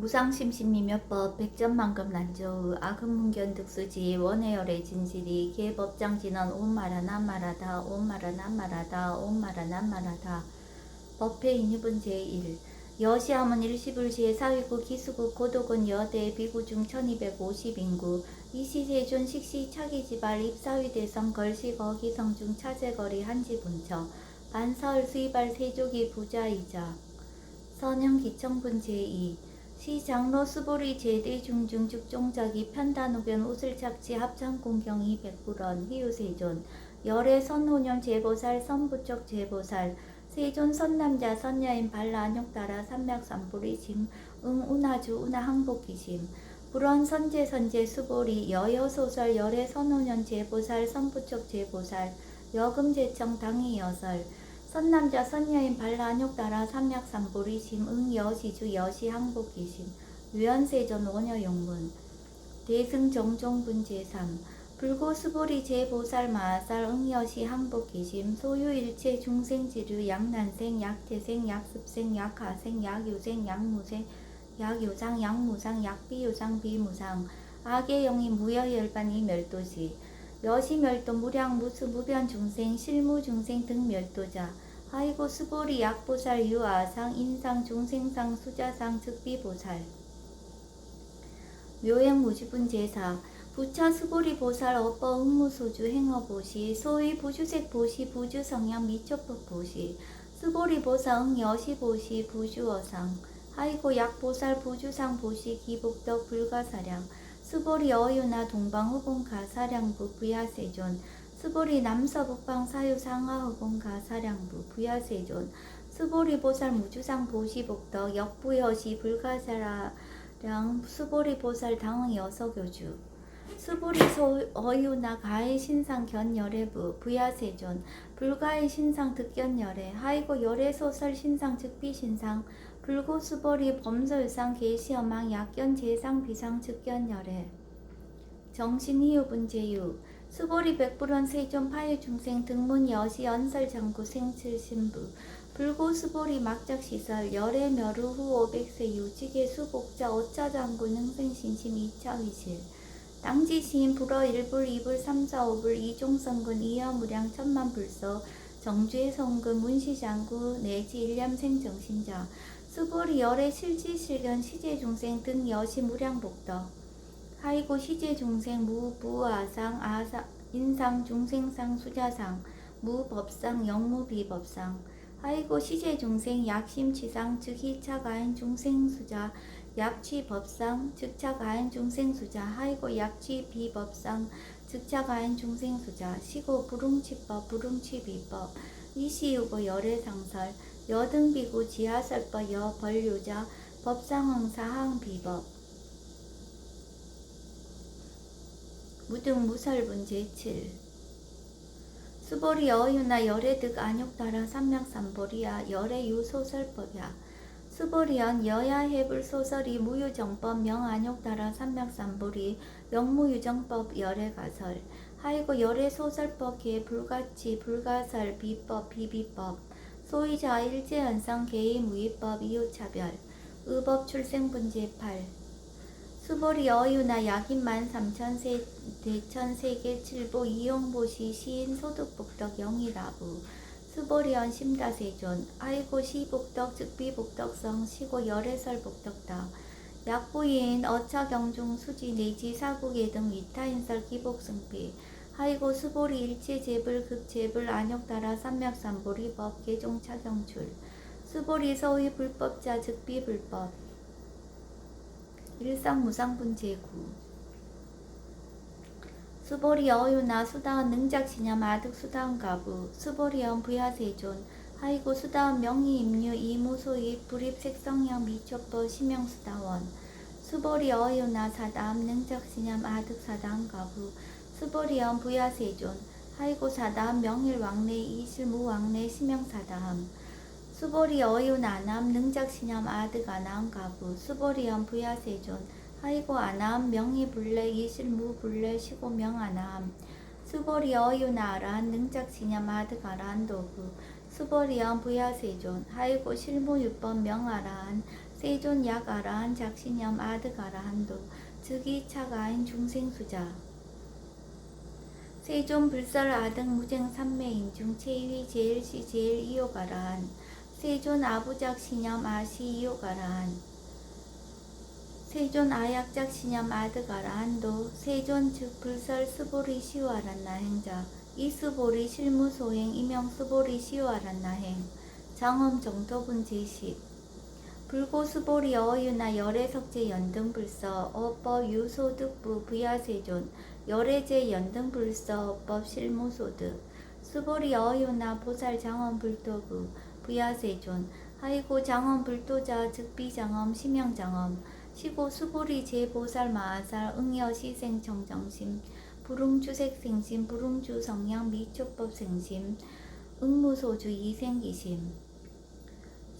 무상심신미묘법 백전만금 난조의 악음문견 득수지 원해열의 진실이 개법장진언 온마라 난마라다 온마라 난마라다 온마라 난마라다. 법회 인유분 제1 여시함은 일시불시의 사위구 기수국 고독은 여대 비구중 1250인구 이시세존 식시 차기지발 입사위대성 걸시 거기성중 차제거리 한지분처 반사을 수이발 세족이 부자이자. 선형기청분 제2 시장로 수보리 제대중중 즉종자기 편단후견 우슬착지 합창공경이 백불원 희유세존 열애 선호년 제보살 선부척 제보살 세존 선남자 선녀인 발라안욕따라 삼맥삼불이 심 응운하주 운하항복기심 불원 선제 수보리 여여소설 열애 선호년 제보살 선부척 제보살 여금제청 당이여설 선남자 선녀인 발라안욕따라 삼맥삼불이 심 응여시주 여시항복기심 유연세전 원여용문 대승정종분 제3 불고수보리 제보살 마하살 응여시 항복기심 소유일체 중생지류 약난생 약태생 약습생 약하생 약유생 약무생 약요상 약무상 약비요상 비무상 악의영이 무여열반이 멸도시 여시멸도 무량 무수 무변중생 실무중생 등 멸도자 하이고 수보리 약보살 유아상 인상 중생상 수자상 즉비보살 묘행무주분 제사 부처 수보리 보살 어뻐 응무소주 행어보시 소위 부주색 보시 부주성향 미초법 보시 수보리 보살 응여시보시 부주어상 하이고 약보살 부주상 보시 기복덕 불가사량 수보리 어유나 동방후봉 가사량부 부야세존 수보리 남서북방 사유 상하후봉 가사량부 부야세존 수보리 보살 무주상 보시복덕 역부여시 불가사량 수보리 보살 당응 여서교주 수보리 어유나 가해 신상 견열애부 부야세존 불가해 신상 득견열애 하이고 열애소설 신상 즉비신상 불고수보리 범설상 계시어망 약견 제상 비상 즉견열애 정신희유분 제유 수보리 백불원 세존 파유중생 등문 여시 연설 장구 생칠신부 불고수보리 막작시설 열애 멸후 후 500세 유직의 수복자 오차장구 능생신심 2차위실 땅지시인 불어 1불 2불 3사 5불 이종성군 이여무량 천만불서 정주의 성군 문시장구 내지 일념생정신자 수보리 열애 실지실견 시제중생 등 여시 무량복덕 하이고 시제중생 무부아상 아상 인상 중생상 수자상 무법상 영무비법상 하이고 시제중생 약심치상 즉희차가인 중생수자 약취법상 즉차가인 중생수자 하이고 약취비법상 즉차가인 중생수자 시고 불응치법 불응취비법 이시유고 열애상설 여등비구 지하설법 여벌유자 법상응사항비법 무등무설분 제7 수보리 어유나 열애득 안욕따라 삼맥삼보리야 열애유소설법야 수보리연 여야해불소설이 무유정법 명안욕따라 삼맥삼보리 영무유정법 열애가설 하이고 열애소설법 개불가치 불가설 비법 비비법 소위자 일제현상 개의무위법 이유차별 의법 출생분 제8 수보리 어유나 약인만 삼천세 대천세계 칠보 이용보시 시인 소득복덕 영이라부 수보리언 심다세존 아이고 시복덕 즉비복덕성 시고 열애설복덕다 약부인 어차경중 수지 내지 사국예 등 위타인설 기복승비 하이고 수보리 일체제불 극제불 안욕따라 삼맥삼보리법 개종차경출 수보리 서위 불법자 즉비불법 일상무상분 제9 수보리 어유나 수다은 능작시념 아득 수다은 가부 수보리언 부야세존 하이고 수다은 명의임류 이무소입 불입색성형 미초법 심형수다원 수보리 어유나 사다음 능작시념 아득 사다은 가부 수보리언 부야세존 하이고 사다음 명일왕래 이실무왕래 심형사다함 수보리 어유나남 능작시념 아득 아나음 가부 수보리언 부야세존 하이고 아나함 명의불래 이실무불래 시고명 아나함 수보리 어유나란 능작시념 아득 아라한 도부 수보리언 부야세존 하이고 실무유법 명아라한 세존 약 아라한 작신염 아득 아라한도 즉 2차 가인 중생수자 세존 불설 아득 무쟁 삼매인 중 체위 제일시 제일 이욕 아라한 세존 아부작 신염 아시 이욕 아라한 세존 아약작 신염 아득 아라한도 세존 즉 불설 스보리 시우아란나 행자 이 스보리 실무 소행 이명 스보리 시우아란나 행 장엄 정토분 제십 불고 스보리 어유나 열애석제 연등불서 어법 유소득부 부야세존 열애제 연등불서 어법 실무소득 스보리 어유나 보살 장엄 불도부 부야세존 하이고 장엄 불도자 즉비장엄 심영장엄 시고 수보리 제보살 마하살 응여 시생 정정심 불응주 색생심 불응주 성향 미초법 생심 응무소주 이생기심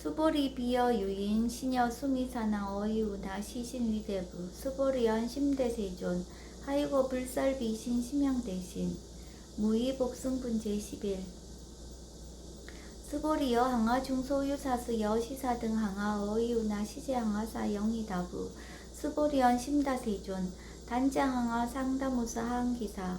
수보리 비여 유인 신여 수미사나 어이우나 시신위대부 수보리연 심대세존 하이고 불살 비신 심영대신 무의복승분 제11 스보리여 항하 중소유사스 여시사 등 항하 어이우나 시제 항하사 영이다부 스보리연 심다세존 단자 항하 상다무사 항기사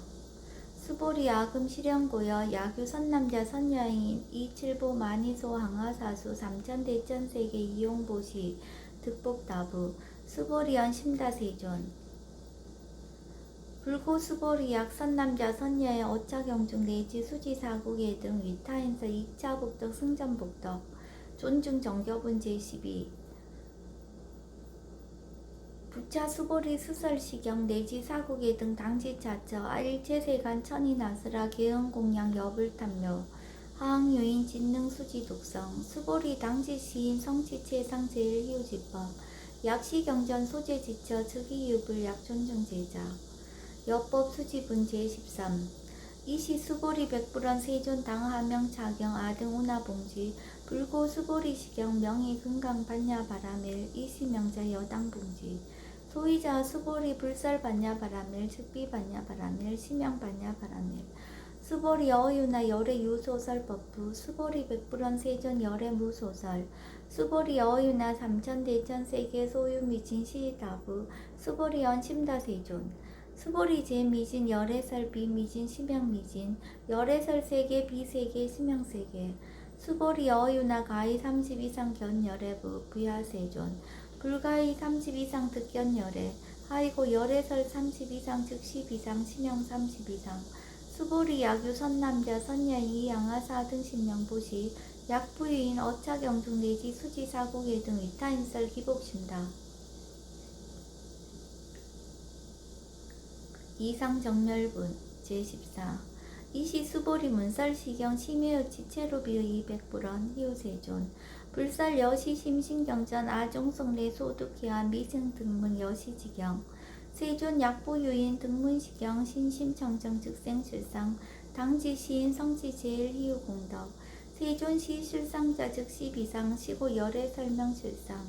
스보리 아금 실현고여 야규 선남자 선여인 이칠보 만이소 항하사수 삼천대천세계 이용보시 득복다부 스보리연 심다세존 불고 스보리약 선남자 선녀의 어차경중 내지 수지사국의 등 위타인서 2차 복덕 승전복덕 존중 정겨분 제12 부차 수보리 수설시경 내지 사국의 등 당지차처 일체세간 천이나스라 개응공양 여불탐묘 하항유인 진능수지 독성 수보리 당지시인 성지체상 제일희우지법 약시경전 소재지처 즉이유불 약존중제자 여법 수지분 제13 이시 수보리 백불원 세존 당하명 차경 아등 운하봉지 불고 수보리 시경 명의 금강 반야 바라밀 이시 명자 여당 봉지 소이자 수보리 불살 반야 바라밀 즉비 반야 바라밀 시명 반야 바라밀 수보리 어유나 열애 유소설 법부 수보리 백불원 세존 열애 무소설 수보리 어유나 삼천대천 세계 소유 미진 시다부 수보리 연심다 세존 수보리 제미진 열애설 비미진 심양미진 열애설 세계 비세계 심양세계 수보리 어유나 가히 30 이상 견열애부 부야세존 불가히 30 이상 득견열애 하이고 열애설 30 이상 즉 10 이상 심양 30 이상 수보리 야규 선남자 선여인 이양하사 등 신명보시 약부유인 어차경중 내지 수지사고계 등 위타인설 기복신다 이상정멸분 제14 이시 수보리 문설시경 심해의 지체로비의 200불원 희우세존 불설 여시 심신경전 아종성내 소득희한 미승등문 여시지경 세존 약부유인 등문시경 신심청정 즉생실상 당지시인 성지제일희우공덕 세존 시실상자 즉시 비상 시고 열애 설명실상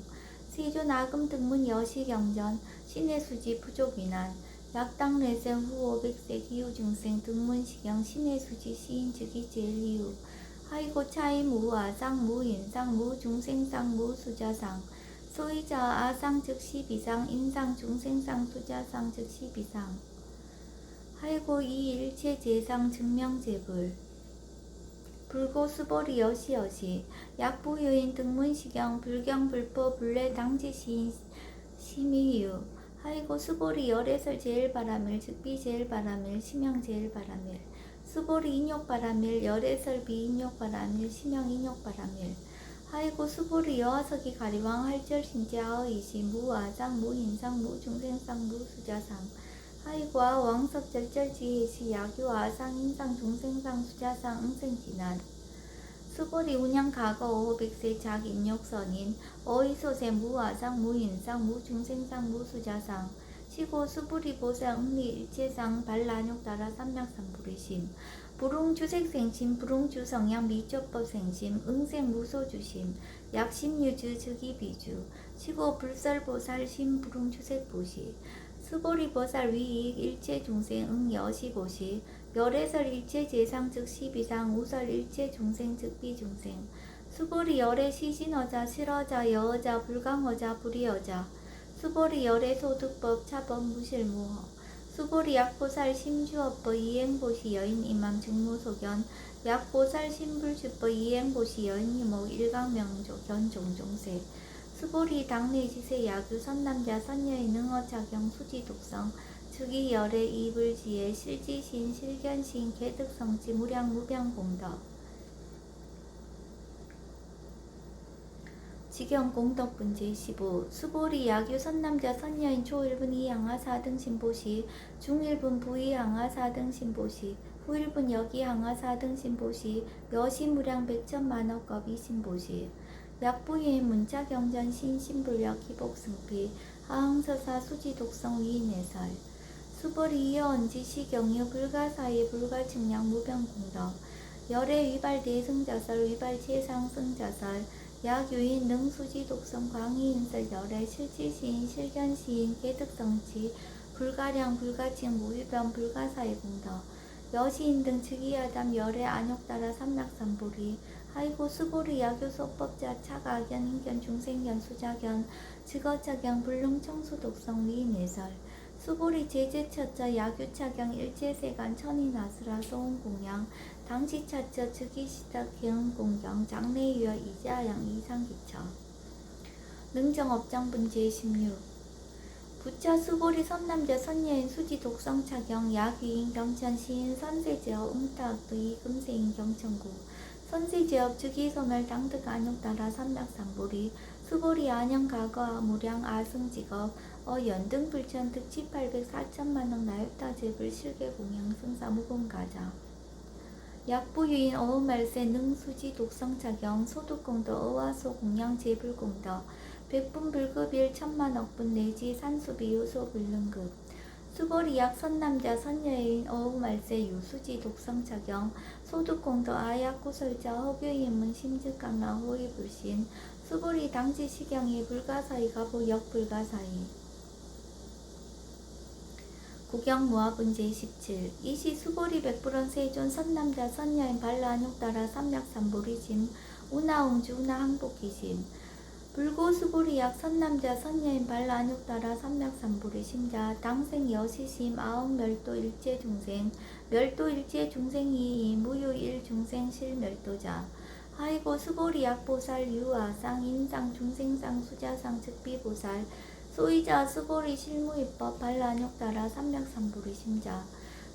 세존 아금 등문 여시경전 신의수지 부족위난 약당 내생 후 500세 기후중생 등문시경 신의수지 시인 즉이 제일희우 하이고 차이 무아상 무인상 무중생상 무수자상 소이자 아상 즉시 비상 인상 중생상 수자상 즉시 비상 하이고 이일체 제상 증명제불 불고 수보리 여시여시 약부유인 등문시경 불경불포 불례 당지시인 심의유 하이고 수보리 열애설 제일바라밀 즉비 제일바라밀 심영 제일바라밀 수보리 인욕바라밀 열애설 비인욕바라밀 심영 인욕바라밀 하이고 수보리 여하석이 가리왕 할절신자의이시 무아상 무인상 무중생상 무수자상 하이고아 왕석 절절지혜시 야규 아상 인상 중생상 수자상 응생지난 수보리 운양 과거 500세 작인욕선인 어이소세 무아상 무인상 무중생상 무수자상 시고 수부리 보사 응리 일체상 발란욕 따라 삼맥삼부리심 불웅주색생심 불웅주성향 미초법생심 응생 무소주심 약심유주 즉이비주 시고 불설보살 심불웅주색보시 수보리보살 위익 일체중생 응여시보시 열애설 일체제상 즉 시비상 우설 일체중생 즉 비중생 수보리 열애 시신어자 실어자 여어자 불강어자 불이어자 수보리 열애 소득법 차법 무실무허 수보리 약보살 심주업법 이행보시 여인 임함 증무소견 약보살 신불주법 이행보시 여인 유모 일강명조 견종종세 수보리 당내지세 야규 선남자 선여인 능어작용 수지독성 즉이 열애 이불지에 실지신 실견신 개득성지 무량 무병공덕 직영공덕분 제15 수보리 야규 선남자 선여인 초1분 이양하 4등 신보시 중1분 부이양하 4등 신보시 후1분 여기양하 4등 신보시 여시무량 백천만억겁 이신보시 약부유인 문자경전 신신불력 기복승피 하항서사 수지독성 위인해설 수보리 이어언지 시경유 불가사의 불가측량 무병공덕 열애 위발 대승자설 위발 최상승자설 약유인 능수지 독성 광희인설 열애 실지시인 실견시인 개득성치 불가량 불가칭 무위변 불가사의 공덕 여시인 등 즉위하담 열애 안욕따라 삼락삼보리 하이고 수보리 야교소법자 차가견 인견 중생견 수자견 즉어차경 불능청수 독성 위인예설 수보리 제제처자 야규차경 일제세간 천인아수라 소음공양 당시차처 즉위시작 개응공경 장래유여 이자양 이상기처 능정업장분 제16 부처 수보리 선남자 선여인 수지 독성차경 야귀인 경천 시인 선세제업 응탁도 이금세인 경천구 선세제업 즉위소멸 당득 안욕따라 삼락삼보리 수보리 안영가거 무량 아승직업 연등 불천 득치 800 4천만원 나육다제불 실계공양 승사무공가자 약부유인 어음말세 능수지 독성차경 소득공덕 어와소 공양 제불공덕 백분불급일 천만억분 내지 산수비 요소불능급 수보리 약 선남자 선여인 어음말세 유수지 독성차경 소득공덕 아약구설자 허교인문 심즉강라 호위불신 수보리 당지 시경이 불가사의 가보 역불가사의 구경무화분 제17 이시 수보리 백불원 세존 선남자 선여인 발라안욕따라 삼약삼보리심 우나웅주 우나항복기심 불고 수보리 약 선남자 선여인 발라안욕따라 삼약삼보리심자 당생 여시심 아웅멸도 일제중생 멸도 일제중생이 무유일중생 실멸도자 하이고 수보리 약보살 유아상 인상 중생상 수자상 즉비보살 소이자 수보리 실무입법 발라안욕따라 삼약삼보리 심자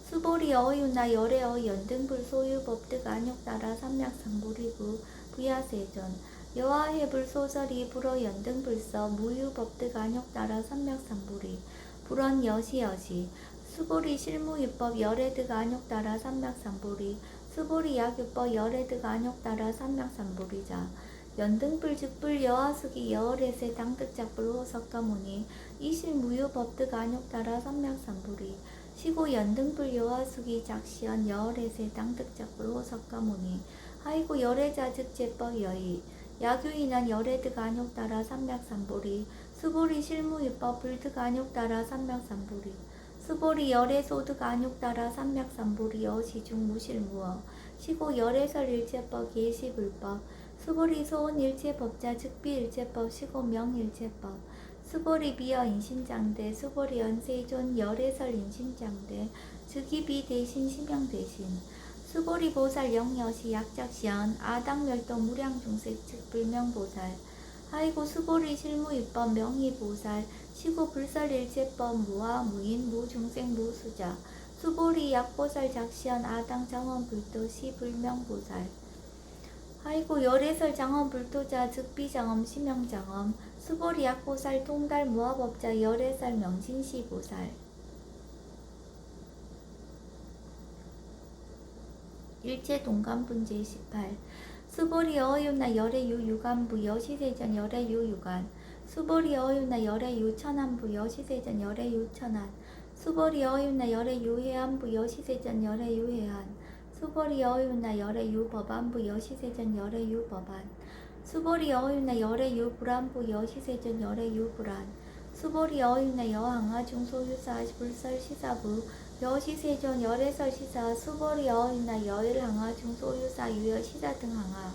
수보리 어유나 열애어 연등불 소유법득 안욕따라 삼약삼보리구 부야세존 여와해불 소설이 불어 연등불서 무유법득 안욕따라 삼약삼보리 불원 여시여시 수보리 실무입법 열애득 안욕따라 삼약삼보리 수보리 약유법 열애득 안욕따라 삼약삼보리자 연등불 즉불 여하수기 여월에세 당득작불 호석가모니 이실무효법득 안욕따라 삼약삼보리 시고 연등불 여하수기 작시연 여월에세 당득작불 호석가모니 하이고 열애자 즉제법 여의 야규인한 열애득 안욕따라 삼약삼보리 수보리 실무유법 불득 안욕따라 삼약삼보리 수보리 열애소득 안욕따라 삼약삼보리 여시중 무실무어 시고 열애설 일체법 예시불법 수보리 소원 일체법자 즉비 일체법 시고 명일체법 수보리 비어 인신장대 수보리 연세존 열애설 인신장대 즉이비 대신 심형 대신 수보리 보살 영여시 약작시연 아당멸도 무량중색 즉 불명보살 하이고 수보리 실무입법 명의보살 시고 불설일체법 무아 무인 무중생 무수자 수보리 약보살 작시연 아당 장원불도 시 불명보살 하이고 열애설 장엄불도자 즉비장엄 심형장엄 수보리 약보살 통달 무화법자 열애설 명진시보살 일체동간분 제18 수보리 어유나 열애유 유간부 여시세전 열애유 유간 수보리 어유나 열애유 천안부 여시세전 열애유 천안 수보리 어유나 열애유 해안부 여시세전 열애유 해안 수보리 어유나 열애유 법안부 여시세전 열애유 법안 수보리 어유나 열애유 불안부 여시세전 열애유 불안 수보리 어유나 여항하 중소유사 불설시사부 여시세존 열애설 시사 수보리 어유나 여일항하 중소유사 유여 시사 등 항하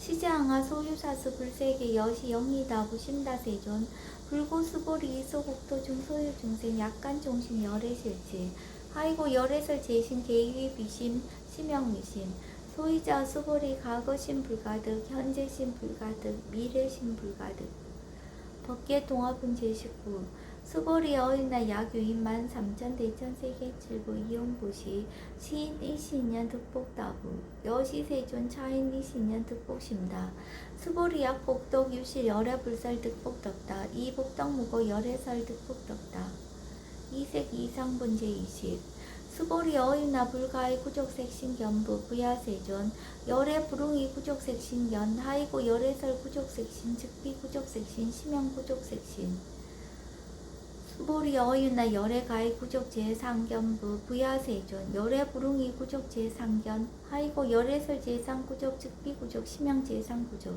시제항하 소유사수 불세계 여시 영이다 부심다 세존 불고수보리 이소국토 중소유 중생 약간 종신 열애실지 하이고 열애설 제신 개위 비심 심영미심 소유자 수보리 과거심 불가득 현재심 불가득 미래심 불가득 법계 동합은 제19 수보리 어린나 약유인 13,000 대천세계 칠부 이용보시 시인 이신년 득복다부 여시세존 차인 이신년 득복심다 수보리 약복덕 유실 열애불살 득복덕다 이복덕무고 열애설 득복덕다 이색 이상분 제20 수보리 어린나 불가의 구족색신견부 부야세존 열애 불웅이 구족색신견 하이고 열애설 구족색신 즉비 구족색신 심형 구족색신 수보리 어윤나 열애 가의 구족 제상견부 부야세존 열애 불웅이 구족 제상견 하이고 열애설 제상 구족 즉비 구족 심형 제상 구족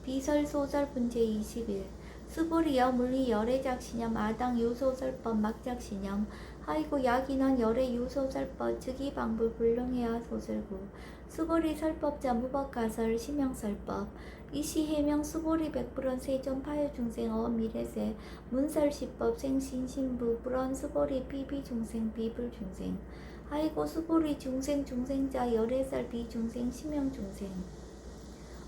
비설 소설 분제 21 수보리 여물리 열애작신염 아당 유소설법 막작신염 하이고 약인원 열애 유소설법 즉이방불 불능해야 소설구 수보리 설법자 무법가설 심형설법 이시해명 수보리 백불원 세존 파요중생 어미래세 문설시법 생신신부 불원 수보리 비비중생 비불중생 하이고 수보리 중생 중생자 열애설 비중생 심형중생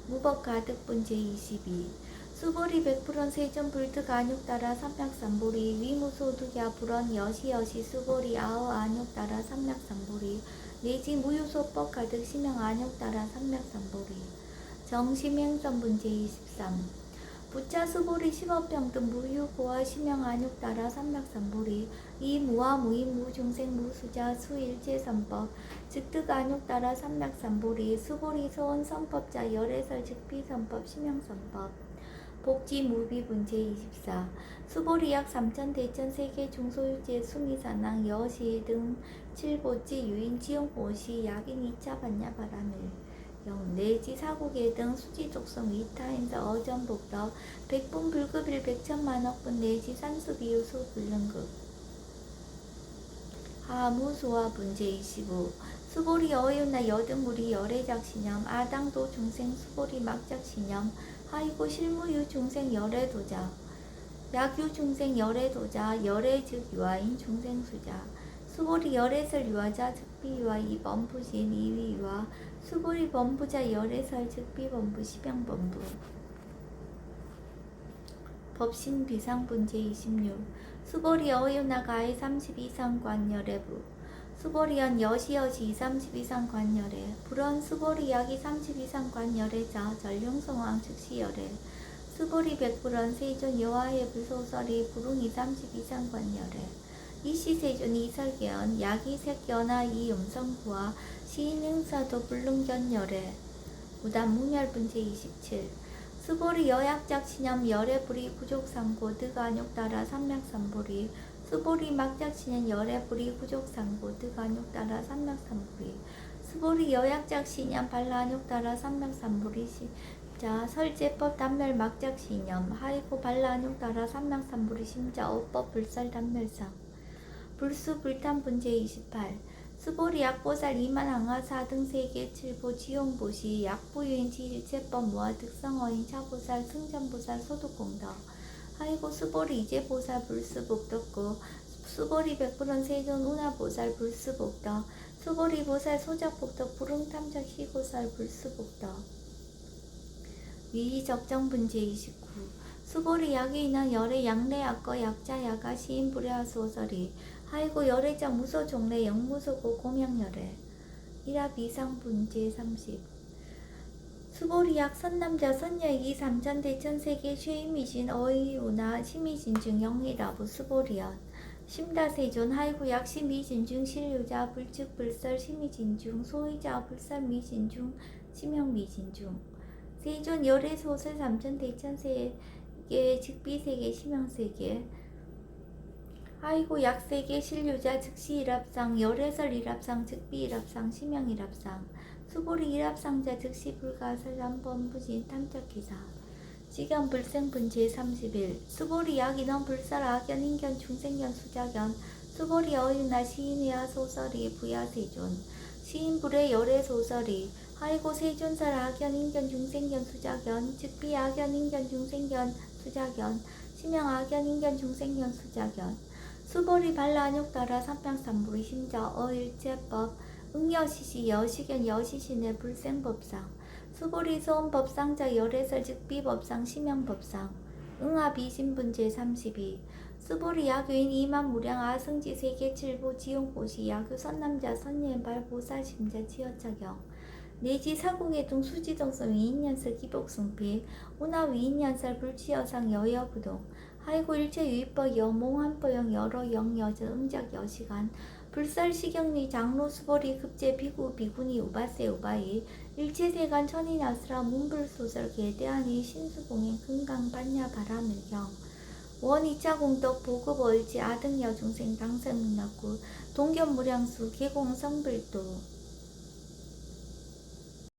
무법가득분 제22 수보리 백불원 세존 불득 안욕따라 삼맥삼보리 위무소득야 불원 여시여시 수보리 아어 안욕따라 삼맥삼보리 내지 무유소법 가득 심형 안욕따라 삼맥삼보리 정심행선분 제23 부차 수보리 십업병등 무유고와 심형 안욕따라 삼맥삼보리 이무와 무인 무중생 무수자 수일제선법 즉득 안욕따라 삼맥삼보리 수보리 소원선법자 열애설 즉비선법 심형선법 복지무비분 제24 수보리 약 3,000 대천세계 중소유제 수미산항 여시 등 7보지 유인 지용보시 약인 2차 반야바라밀 영 내지 사국의 등 수지족성 위타인사 어전복덕 백분 불급일 백천만억분 내지 산수비유수 불능급 하무소화분 제25 수보리 어윤나 여등무리 열애작신염 아당도 중생 수보리 막작신염 하이고 실무유 중생 열애도자 약유 중생 열애도자 열애 즉 유아인 중생수자 수보리 열애설 유아자 즉비유아 이범부신 이위유아 수보리 범부자 열애설 즉비범부 시병범부 법신 비상분 제26 수보리 어윤나 가해 32상 관열애부 수보리연 여시여시 32상 관열애 불원 수보리 약이 32상 관열애자 전룡성왕 즉시열애 수보리 백불원 세존 여와의 불소설이 불웅이 32상 관열애 이시세존 이설견 약이 색견아 이음성부와 시인행사도 불능견열애 무단 무멸분 제27 수보리 여약작 신염 열애불이 구족상고 득안욕따라 삼맥삼보리 수보리 막작신연 열애불이 구족상고 득안욕따라 삼맥삼보리 수보리 여약작신연 발라안욕따라 삼맥삼보리 자 설제법 단멸 막작신염 하이고 발라안욕따라 삼맥삼보리 심자 어법 불살 단멸상 불수 불탄분 제28 수보리 약보살 이만항하사 등 세계 7보 지용보시 약보유인 지일체법 무아 득성어인 차보살 승전보살 소득공덕 하이고 수보리 이제보살 불수복덕고 수보리 백불원 세존 운하보살 불수복덕 수보리 보살 소작복덕 불응탐적 희고살 불수복덕 위적정분 제29 수보리 약이 인한 열애 양래약거 약자야가 시인 불야소설이 하이고 열애자 무소 종래 영무소고 공양열애 이라 비상분 제30 수보리 약 선남자 선녀이기 3,000 대천세계 쉐이미신 어이우나 시미진중 영이라부 수보리연 심다세존 하이고 약 시미진중 실유자 불측 불설 시미진중 소의자 불설 미진중 심형미진중 세존 열애 소설 3,000 대천세계 즉비세계 심형세계 하이고 약세계 실유자 즉시 일합상 열애설 일합상 즉비 일합상 심형 일합상 수보리 일합상자 즉시 불가설 남범부진 탐적기사 지견 불생분 제31 수보리 약인원 불설 악견 인견 중생견 수자견 수보리 어윤나 시인이야 소설이 부야세존 시인불의 열애 소설이 하이고 세존살 악연 인견 중생견 수작연 즉비 악연 인견 중생견 수작연 심양 악연 인견 중생견 수작연 수보리 발라 안욕따라 삼평삼불이 심자 어일체법 응여시시 여시견 여시신의 불생법상 수보리 소원법상자 열애설 즉비법상 심양법상 응하비신분 제32 수보리 야교인 이만무량 아승지 세계칠보 지용고시 야교 선남자 선예발 보살심자 지어차경 내지 사국의 동 수지정성 위인연설 기복승피 운하 위인연설 불치여상 여여부동 하이고 일체 유입법 여몽한법영 여러 영여저 응작 여시간 불설시경리 장로 수보리 급제 비구 비구니 우바세 우바이 일체세간 천인아스라 문불소설 계대하니 신수공행 금강 반야 바라밀경 원 2차 공덕 보급 얼지 아등여 중생 당생문학구 동견무량수 계공 성불도